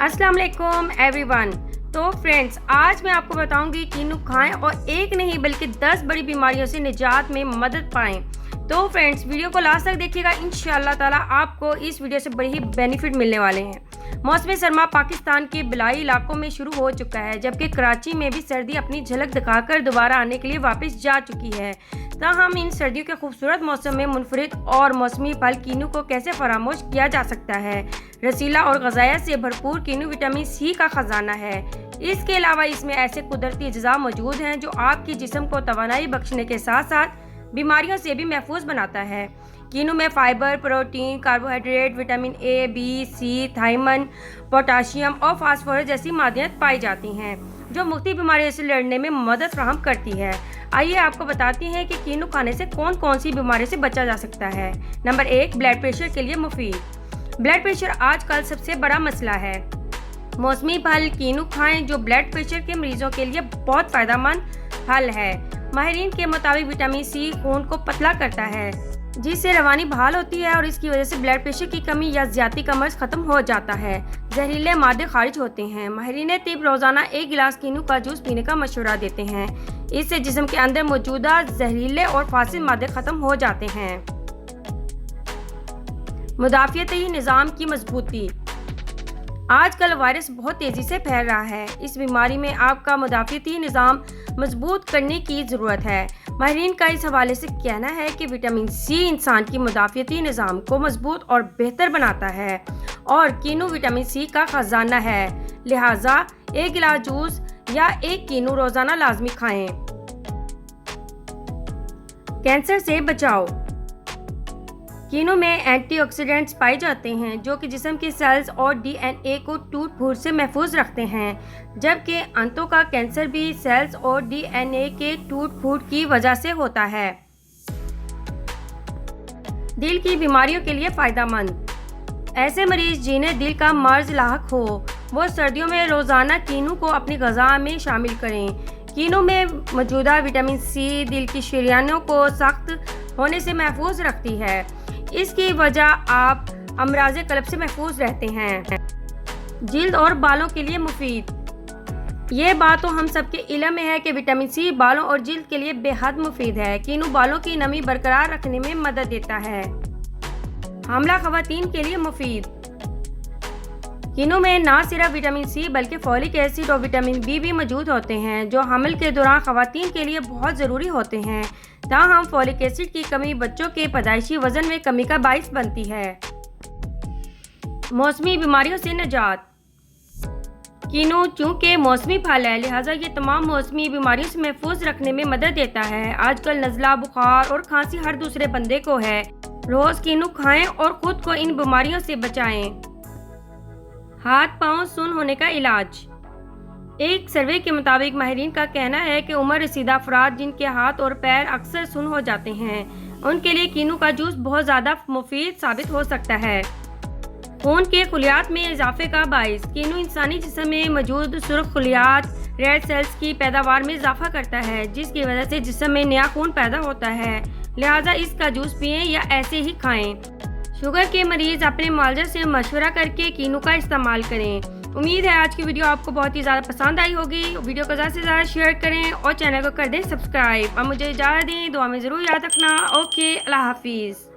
अस्सलाम वालेकुम एवरीवन। तो फ्रेंड्स, आज मैं आपको बताऊंगी कीनू खाएं और एक नहीं बल्कि 10 बड़ी बीमारियों से निजात में मदद पाएं। तो फ्रेंड्स, वीडियो को लास्ट तक देखिएगा, इंशाअल्लाह ताला आपको इस वीडियो से बड़े ही बेनिफिट मिलने वाले हैं। मौसम सरमा पाकिस्तान के बिलाई इलाकों में शुरू हो चुका है, जबकि कराची में भी सर्दी अपनी झलक दिखाकर दोबारा आने के लिए वापस जा चुकी है। हम इन सर्दियों के खूबसूरत मौसम में मुनफरिद और मौसमी फल कीनू को कैसे फरामोश किया जा सकता है। रसीला और ग़ज़ाइयत से भरपूर कीनू विटामिन सी का ख़जाना है। इसके अलावा इसमें ऐसे कुदरती अज्जा मौजूद हैं जो आपके जिस्म को तवानाई बख्शने के साथ साथ बीमारियों से भी महफूज बनाता है। कीनू में fibre, protein, carbohydrate, vitamin A, B, C, thiamine, potassium और फास्फोरस जैसी मादनियात पाई जाती हैं जो मुख्तलिफ बीमारियों से लड़ने में मदद फराहम करती है। आइए आपको बताती हैं कि कीनू खाने से कौन कौन सी बीमारियों से बचा जा सकता है। नंबर 1, ब्लड प्रेशर के लिए मुफीद। ब्लड प्रेशर आजकल सबसे बड़ा मसला है। मौसमी फल कीनू खाएं जो ब्लड प्रेशर के मरीजों के लिए बहुत फ़ायदेमंद हल है। माहिरीन के मुताबिक विटामिन सी खून को पतला करता है, जिससे रवानी बहाल होती है और इसकी वजह से ब्लड प्रेशर की कमी या ज़्यादती का मर्ज खत्म हो जाता है। जहरीले मादे खारिज होते हैं। माहिरीन तिब रोज़ाना 1 गिलास कीनू का जूस पीने का मशवरा देते हैं। इससे जिस्म के अंदर मौजूदा जहरीले और फासिद मादे खत्म हो जाते हैं। मुदाफ़ियती निज़ाम की मजबूती। आजकल वायरस बहुत तेज़ी से फैल रहा है। इस बीमारी में आपका मुदाफ़ियती निज़ाम मजबूत करने की ज़रूरत है। माहिरीन का इस हवाले से कहना है कि विटामिन सी इंसान की मुदाफ़ियती निज़ाम को मजबूत और बेहतर बनाता है और कीनू विटामिन सी का ख़जाना है। लिहाजा 1 गिलास जूस या 1 कीनू रोज़ाना लाजमी खाएं। कैंसर से बचाव। कीनू में एंटीऑक्सीडेंट्स पाए जाते हैं जो कि जिस्म के सेल्स और डीएनए को टूट फूट से महफूज रखते हैं, जबकि आंतों का कैंसर भी सेल्स और डीएनए के टूट फूट की वजह से होता है। दिल की बीमारियों के लिए फ़ायदेमंद। ऐसे मरीज जिन्हें दिल का मर्ज लाहक हो वो सर्दियों में रोज़ाना कीनू को अपनी ग़िज़ा में शामिल करें। कीनू में मौजूदा विटामिन सी दिल की शरीयानों को सख्त होने से महफूज रखती है। इसकी वजह आप अमराज़े कल्ब से महफूज रहते हैं। जिल्द और बालों के लिए मुफीद। ये बात तो हम सबके इल्म में है कि विटामिन सी बालों और जिल्द के लिए बेहद मुफीद है। कीनू बालों की नमी बरकरार रखने में मदद देता है। हामिला ख़वातीन के लिए मुफीद। कीनू में ना सिर्फ विटामिन सी बल्कि फॉलिक एसिड और विटामिन बी भी मौजूद होते हैं जो हमल के दौरान ख़वातीन के लिए बहुत ज़रूरी होते हैं। ताहम फॉलिक एसिड की कमी बच्चों के पैदाइशी वज़न में कमी का बाइस बनती है। मौसमी बीमारियों से निजात। कीनू चूँकि मौसमी फल है, लिहाजा ये तमाम मौसमी बीमारियों से महफूज रखने में मदद देता है। आजकल नज़ला, बुखार और खांसी हर दूसरे बंदे को है। रोज़ कीनू खाएं और ख़ुद को इन बीमारियों से बचाएं। हाथ पाँव सुन्न होने का इलाज। एक सर्वे के मुताबिक माहिरीन का कहना है कि उम्र रसीदा अफराद जिनके हाथ और पैर अक्सर सुन्न हो जाते हैं, उनके लिए कीनू का जूस बहुत ज़्यादा मुफीद साबित हो सकता है। खून के खुलियात में इजाफे का बाइस। कीनू इंसानी जिस्म में मौजूद सुर्ख खुलियात रेड सेल्स की पैदावार में इजाफा करता है, जिसकी वजह से जिस्म में नया खून पैदा होता है। लिहाजा इसका जूस पिएं या ऐसे ही खाएं। शुगर के मरीज अपने मुआलजे से मशवरा करके कीनू का इस्तेमाल करें। उम्मीद है आज की वीडियो आपको बहुत ही ज़्यादा पसंद आई होगी। वीडियो को ज़्यादा से ज़्यादा शेयर करें और चैनल को कर दें सब्सक्राइब। अब मुझे इजाज़त दें, दुआ में ज़रूर याद रखना। ओके, अल्लाह हाफिज़।